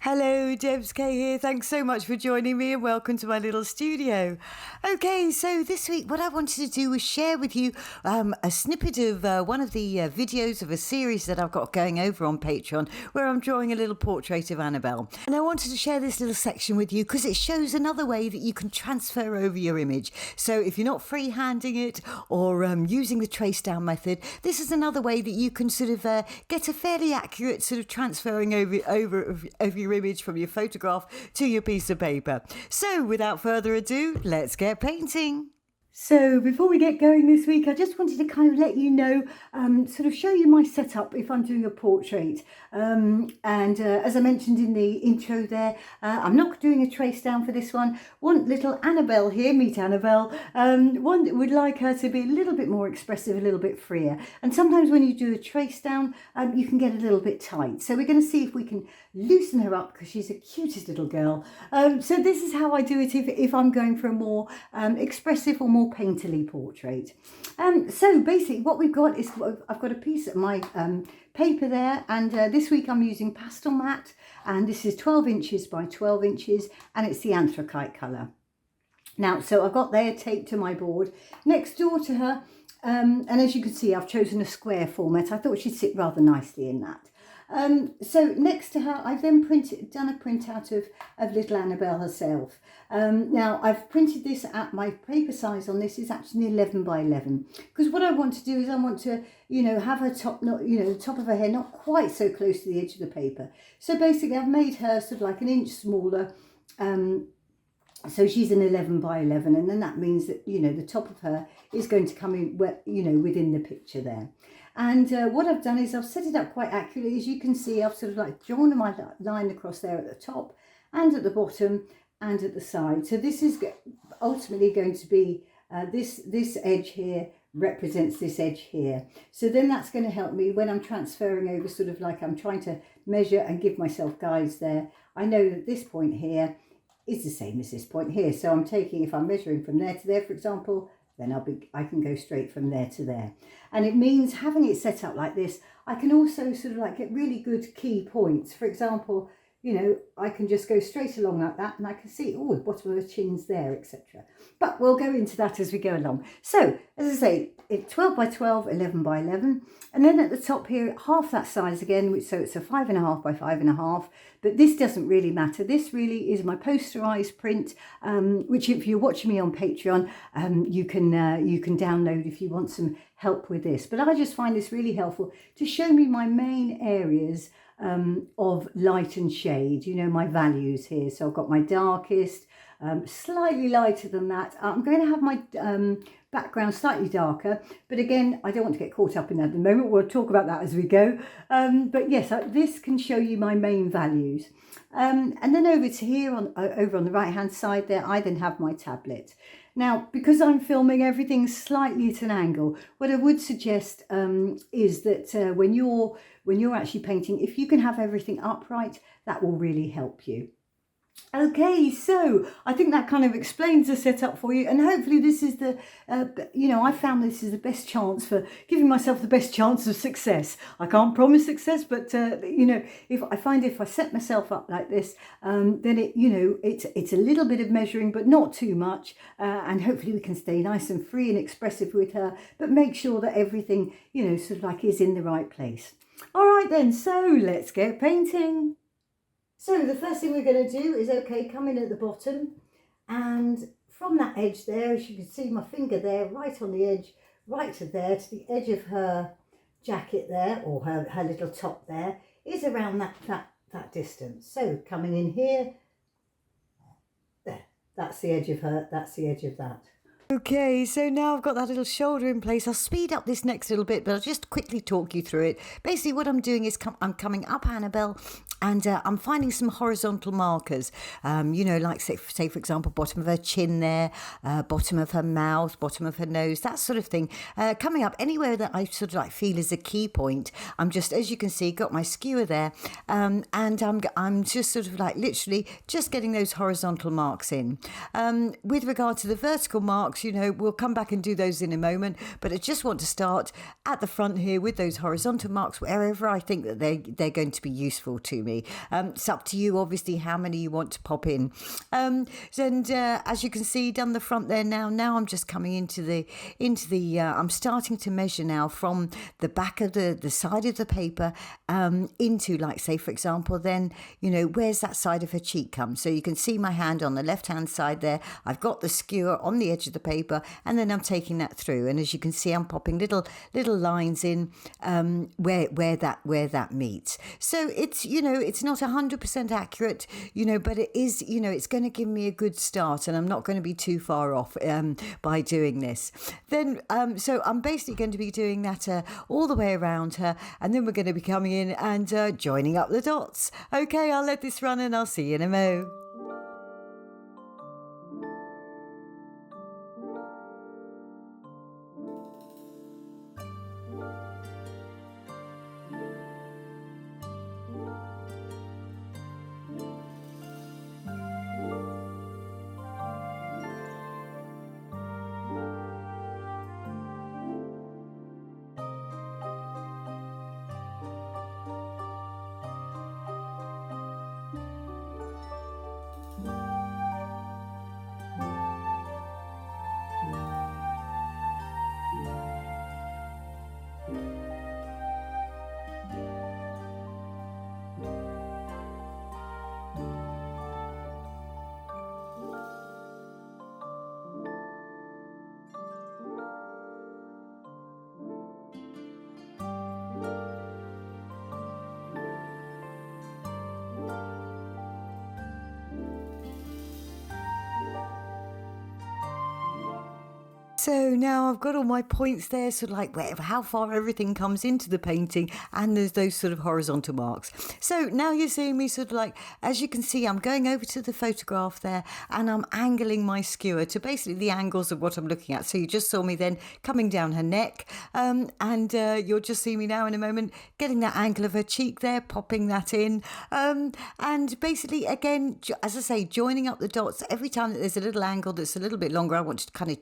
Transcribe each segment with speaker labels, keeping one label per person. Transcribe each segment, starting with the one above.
Speaker 1: Hello, Debs Kay here. Thanks so much for joining me and welcome to my little studio. Okay, so this week what I wanted to do was share with you a snippet of one of the videos of a series that I've got going over on Patreon where I'm drawing a little portrait of Annabelle. And I wanted to share this little section with you because it shows another way that you can transfer over your image. So if you're not freehanding it or using the trace down method, this is another way that you can sort of get a fairly accurate sort of transferring over your image from your photograph to your piece of paper. So without further ado, let's get painting. So before we get going this week, I just wanted to kind of let you know, sort of show you my setup if I'm doing a portrait. As I mentioned in the intro there, I'm not doing a trace down for this one. Want little Annabelle here, meet Annabelle, one that would like her to be a little bit more expressive, a little bit freer. And sometimes when you do a trace down, you can get a little bit tight. So we're going to see if we can loosen her up because she's the cutest little girl. So this is how I do it if I'm going for a more expressive or more painterly portrait. So basically what we've got is I've got a piece of my paper there, and this week I'm using pastel matte, and this is 12 inches by 12 inches and it's the anthracite colour. Now, so I've got there taped to my board next door to her, and as you can see I've chosen a square format. I thought she'd sit rather nicely in that. So next to her, I've then done a printout of little Annabelle herself. Now I've printed this at my paper size on this is actually 11 by 11 because what I want to do is I want to, have her top, not, the top of her hair not quite so close to the edge of the paper. So basically I've made her sort of like an inch smaller. So she's an 11 by 11, and then that means that, the top of her is going to come in, within the picture there. And what I've done is I've set it up quite accurately. As you can see, I've sort of like drawn my line across there at the top and at the bottom and at the side. So this is ultimately going to be, this edge here represents this edge here. So then that's going to help me when I'm transferring over, sort of like I'm trying to measure and give myself guides there. I know that this point here is the same as this point here. So I'm taking, if I'm measuring from there to there, for example, then I can go straight from there to there. And it means having it set up like this, I can also sort of like get really good key points. For example, I can just go straight along like that and I can see, the bottom of her chin's there, etc. But we'll go into that as we go along. So, as I say, it's 12 by 12, 11 by 11. And then at the top here, half that size again, so it's a 5.5 by 5.5. But this doesn't really matter. This really is my posterized print, which if you're watching me on Patreon, you can download if you want some help with this. But I just find this really helpful to show me my main areas of light and shade, my values here. So I've got my darkest, slightly lighter than that. I'm going to have my background slightly darker, but again, I don't want to get caught up in that at the moment. We'll talk about that as we go. But yes, this can show you my main values. And then over to here, over on the right hand side there, I then have my tablet. Now, because I'm filming everything slightly at an angle, what I would suggest is that when you're actually painting, if you can have everything upright, that will really help you. Okay, so I think that kind of explains the setup for you, and hopefully this is the, I found this is the best chance for giving myself the best chance of success. I can't promise success, but if I set myself up like this, then it's a little bit of measuring, but not too much, and hopefully we can stay nice and free and expressive with her, but make sure that everything, sort of like is in the right place. All right then, so let's get painting. So the first thing we're going to do is, come in at the bottom, and from that edge there, as you can see my finger there, right on the edge, right to there, to the edge of her jacket there, or her little top there, is around that distance. So coming in here, there, that's the edge of her, that's the edge of that. Okay, so now I've got that little shoulder in place. I'll speed up this next little bit, but I'll just quickly talk you through it. Basically, what I'm doing is I'm coming up Annabelle, and I'm finding some horizontal markers, like say for example, bottom of her chin there, bottom of her mouth, bottom of her nose, that sort of thing. Coming up anywhere that I sort of like feel is a key point. I'm just, as you can see, got my skewer there, and I'm just sort of like literally just getting those horizontal marks in. With regard to the vertical marks, we'll come back and do those in a moment, but I just want to start at the front here with those horizontal marks wherever I think that they're going to be useful to me. me. It's up to you, obviously, how many you want to pop in. And as you can see, done the front there now. Now I'm just coming into the I'm starting to measure now from the back of the side of the paper into, like, say, for example, then, where's that side of her cheek come? So you can see my hand on the left-hand side there. I've got the skewer on the edge of the paper, and then I'm taking that through. And as you can see, I'm popping little lines in where that meets. So it's, it's not 100% accurate, but it is, it's going to give me a good start, and I'm not going to be too far off by doing this. Then, so I'm basically going to be doing that all the way around her, and then we're going to be coming in and joining up the dots. Okay, I'll let this run and I'll see you in a mo. So now I've got all my points there, sort of like how far everything comes into the painting, and there's those sort of horizontal marks. So now you're seeing me sort of like, as you can see, I'm going over to the photograph there, and I'm angling my skewer to basically the angles of what I'm looking at. So you just saw me then coming down her neck, and you'll just see me now in a moment getting that angle of her cheek there, popping that in, and basically, again, as I say, joining up the dots. Every time that there's a little angle that's a little bit longer, I want to kind of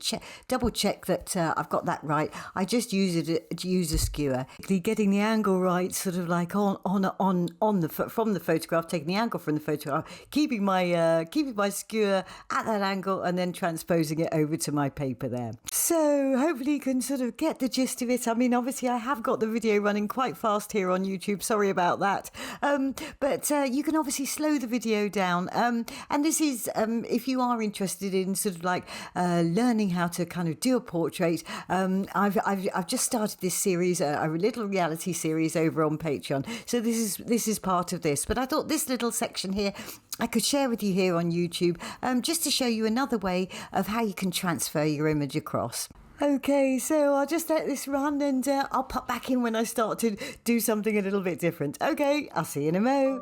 Speaker 1: double check that I've got that right. I just use a skewer, getting the angle right, sort of like from the photograph, taking the angle from the photograph, keeping my skewer at that angle, and then transposing it over to my paper there. So hopefully you can sort of get the gist of it. I mean, obviously I have got the video running quite fast here on YouTube. Sorry about that. But you can obviously slow the video down. And this is if you are interested in sort of like learning how to kind of do a portrait. I've just started this series, a little reality series over on Patreon. So this is part of this. But I thought this little section here I could share with you here on YouTube, just to show you another way of how you can transfer your image across. Okay, so I'll just let this run, and I'll pop back in when I start to do something a little bit different. Okay, I'll see you in a mo.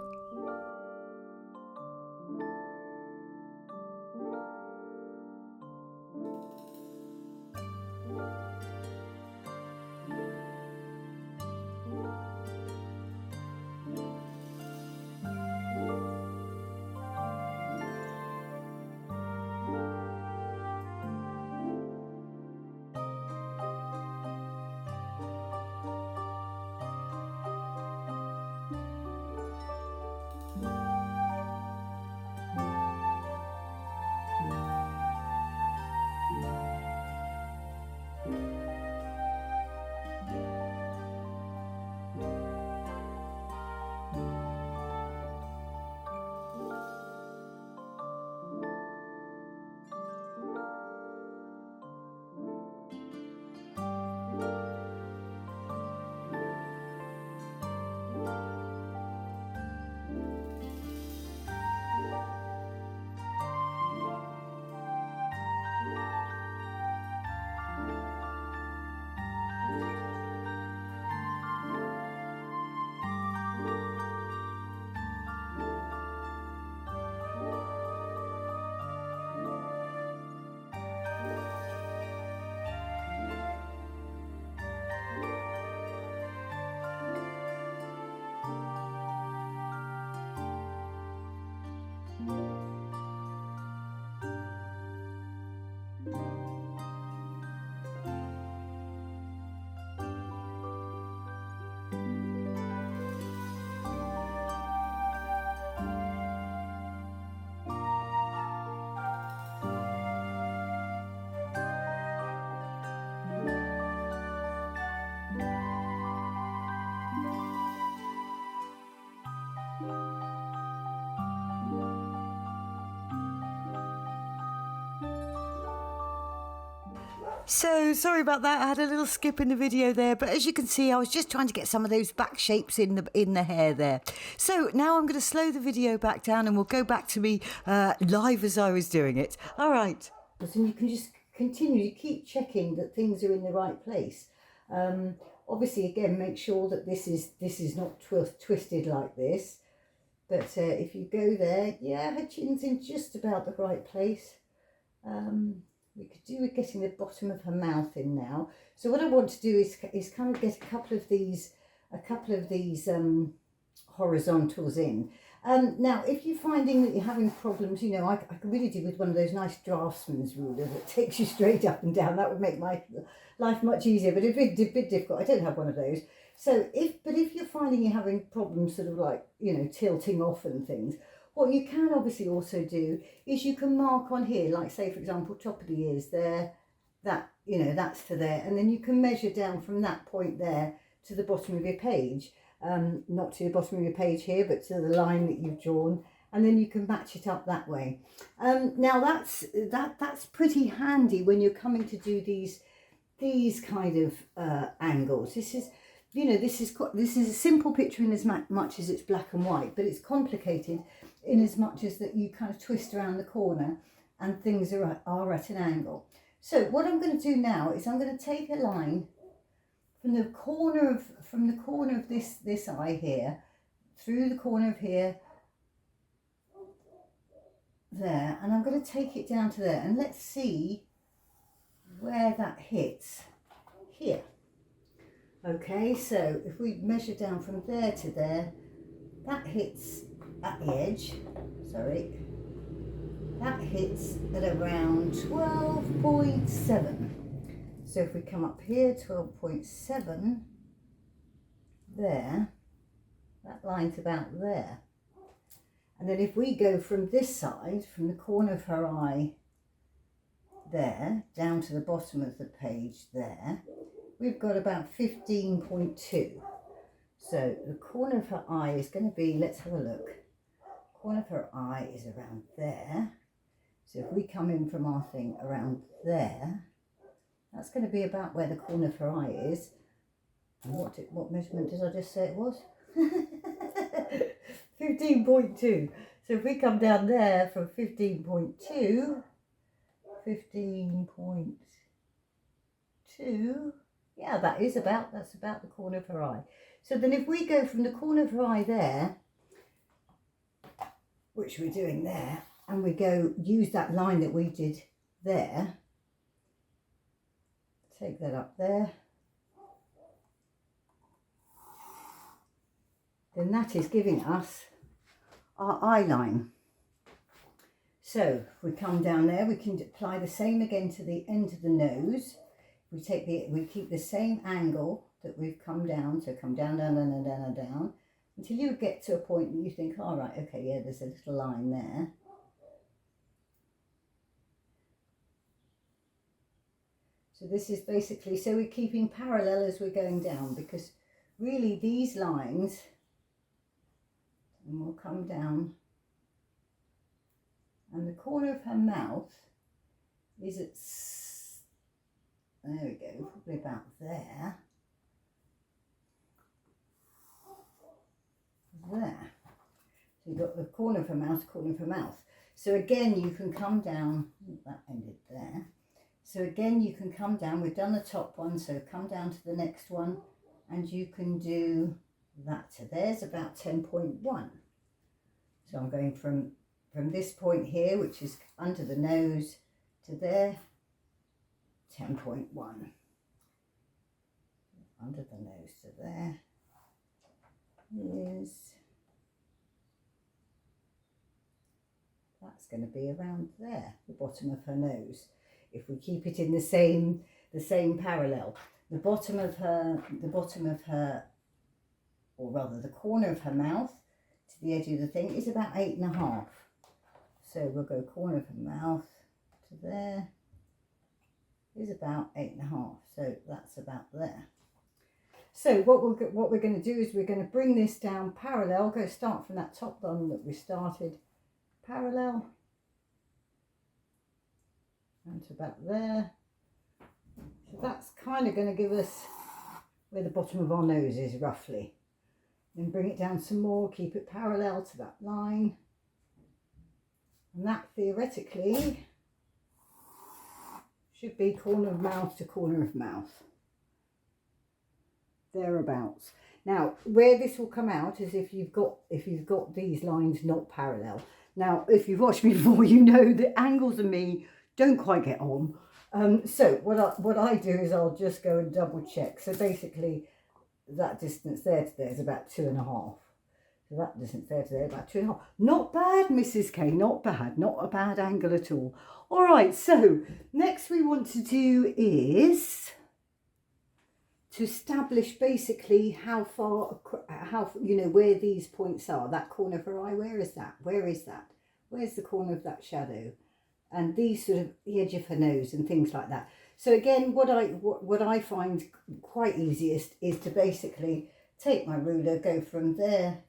Speaker 1: So sorry about that. I had a little skip in the video there, but as you can see, I was just trying to get some of those back shapes in the hair there. So now I'm going to slow the video back down, and we'll go back to me live as I was doing it. All right. And you can just continue to keep checking that things are in the right place. Obviously, again, make sure that this is not twisted like this. But if you go there, yeah, her chin's in just about the right place. We could do with getting the bottom of her mouth in now. So what I want to do is kind of get a couple of these horizontals in. Now, if you're finding that you're having problems, you know, I could really do with one of those nice draftsman's ruler that takes you straight up and down. That would make my life much easier, but it's a bit difficult. I don't have one of those. So if you're finding you're having problems sort of like, you know, tilting off and things, what you can obviously also do is you can mark on here, like say, for example, top of the ears there, that, you know, that's to there. And then you can measure down from that point there to the bottom of your page. Not to the bottom of your page here, but to the line that you've drawn. And then you can match it up that way. Now that's pretty handy when you're coming to do these kind of angles. This is, you know, this is a simple picture in as much as it's black and white, but it's complicated in as much as that you kind of twist around the corner and things are at an angle. So what I'm going to do now is I'm going to take a line from the corner of this eye here, through the corner of here, there, and I'm going to take it down to there, and let's see where that hits here. Okay, so if we measure down from there to there, that hits at the edge, sorry, that hits at around 12.7. So if we come up here, 12.7, there, that line's about there. And then if we go from this side, from the corner of her eye there, down to the bottom of the page there, we've got about 15.2. So the corner of her eye is going to be, let's have a look. Corner of her eye is around there. So if we come in from our thing around there, that's going to be about where the corner of her eye is. And what measurement did I just say it was? 15.2. So if we come down there from 15.2, 15.2, yeah, that's about the corner of her eye. So then if we go from the corner of her eye there, which we're doing there, and we go use that line that we did there, take that up there, then that is giving us our eye line. So if we come down there, we can apply the same again to the end of the nose. We keep the same angle that we've come down, so come down, down, down, down, down, down, until you get to a point that you think, all right, okay, yeah, there's a little line there. So this is basically, so we're keeping parallel as we're going down, because really these lines, and we'll come down, and the corner of her mouth is at, there we go, probably about there. There. So you've got the corner of her mouth, corner of her mouth. So again, you can come down, that ended there. So again, you can come down, we've done the top one, so come down to the next one, and you can do that. So there's about 10.1. So I'm going from this point here, which is under the nose, to there, 10.1. Under the nose to there is, that's going to be around there, the bottom of her nose. If we keep it in the same parallel, the bottom of her, or rather the corner of her mouth to the edge of the thing is about 8.5. So we'll go corner of her mouth to there is about 8.5. So that's about there. So what we're going to do is we're going to bring this down parallel. Go start from that top one that we started, parallel, and to about there. So that's kind of going to give us where the bottom of our nose is roughly. Then bring it down some more, keep it parallel to that line. And that theoretically should be corner of mouth to corner of mouth. Thereabouts. Now, where this will come out is if you've got these lines not parallel. Now, if you've watched me before, you know that angles and me don't quite get on. So what I do is I'll just go and double check. So basically, that distance there to there is about 2.5. So that distance there to there, about 2.5. Not bad, Mrs. Kay, not bad. Not a bad angle at all. All right, so next we want to do is to establish basically how far, where these points are. That corner of her eye, where is that? Where is that? Where's the corner of that shadow? And these sort of the edge of her nose and things like that. So again, what I find quite easiest is to basically take my ruler, go from there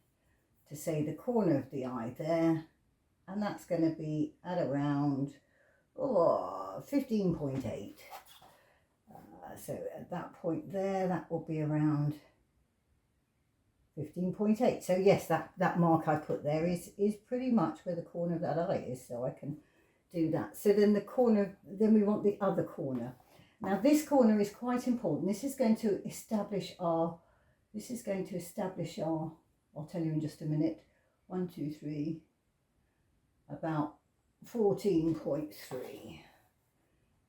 Speaker 1: to say the corner of the eye there, and that's going to be at around 15.8. So at that point there, that will be around 15.8. So yes, that mark I put there is pretty much where the corner of that eye is, so I can do that. So then the corner, then we want the other corner. Now this corner is quite important. This is going to establish our, I'll tell you in just a minute, 1, 2, 3, about 14.3.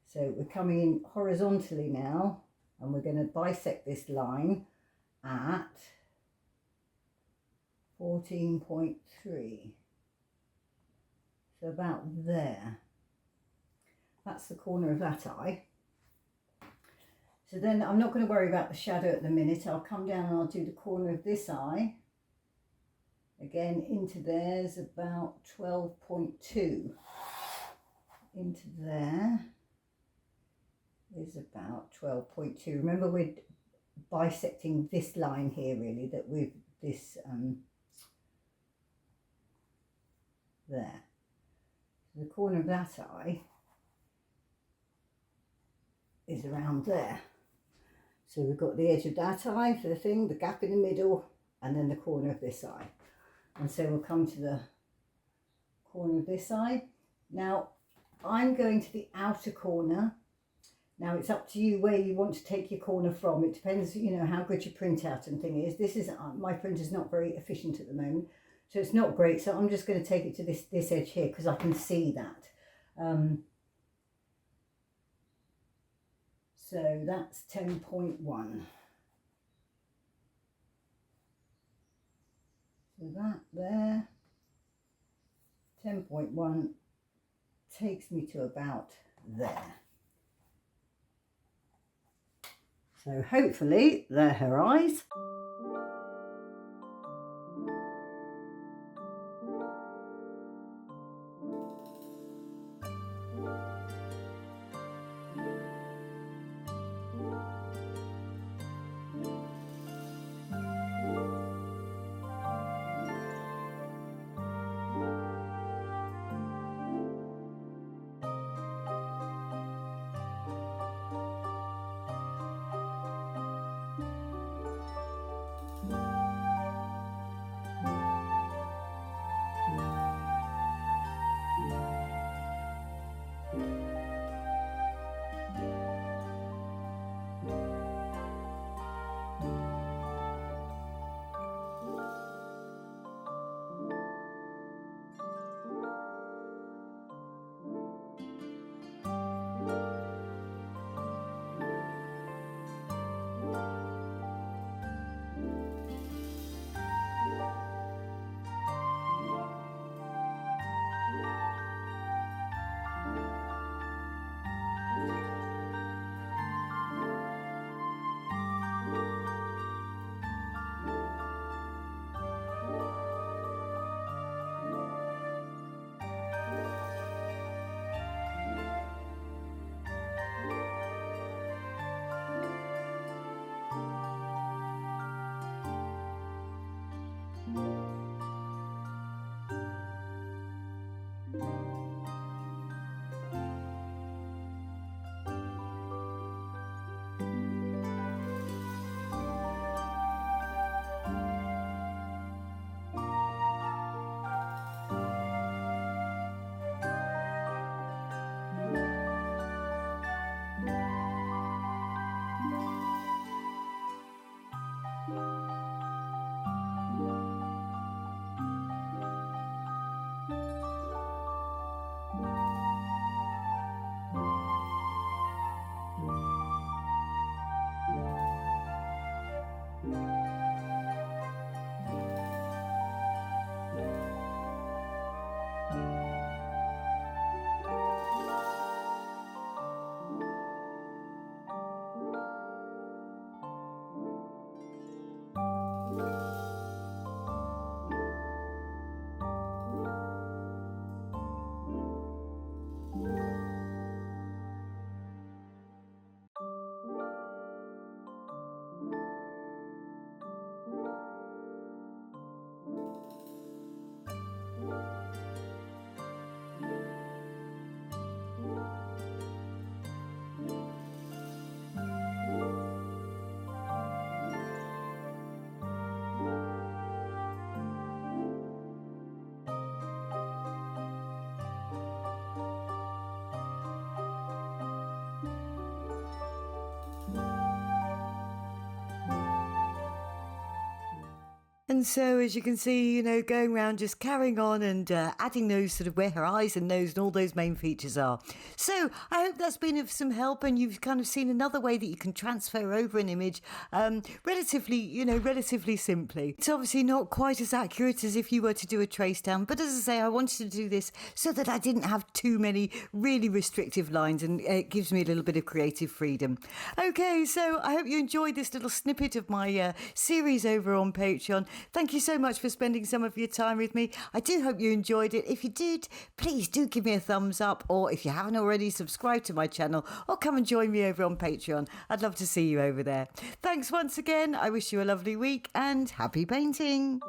Speaker 1: So we're coming in horizontally now, and we're going to bisect this line at 14.3. So about there. That's the corner of that eye. So then I'm not going to worry about the shadow at the minute. I'll come down and I'll do the corner of this eye. Again, into there's about 12.2. Into there is about 12.2. Remember, we're bisecting this line here, really, that with this there. The corner of that eye is around there. So we've got the edge of that eye for the thing, the gap in the middle, and then the corner of this eye. And so we'll come to the corner of this eye. Now, I'm going to the outer corner. Now, it's up to you where you want to take your corner from. It depends, how good your printout and thing is. This is, my printer's not very efficient at the moment, so it's not great. So I'm just going to take it to this edge here because I can see that. So that's 10.1. So that there, 10.1 takes me to about there. So hopefully they're her eyes. And so, as you can see, going around just carrying on and adding those sort of where her eyes and nose and all those main features are. So I hope that's been of some help, and you've kind of seen another way that you can transfer over an image relatively simply. It's obviously not quite as accurate as if you were to do a trace down, but as I say, I wanted to do this so that I didn't have too many really restrictive lines, and it gives me a little bit of creative freedom. Okay, so I hope you enjoyed this little snippet of my series over on Patreon. Thank you so much for spending some of your time with me. I do hope you enjoyed it. If you did, please do give me a thumbs up, or if you haven't already, subscribe to my channel, or come and join me over on Patreon. I'd love to see you over there. Thanks once again. I wish you a lovely week and happy painting.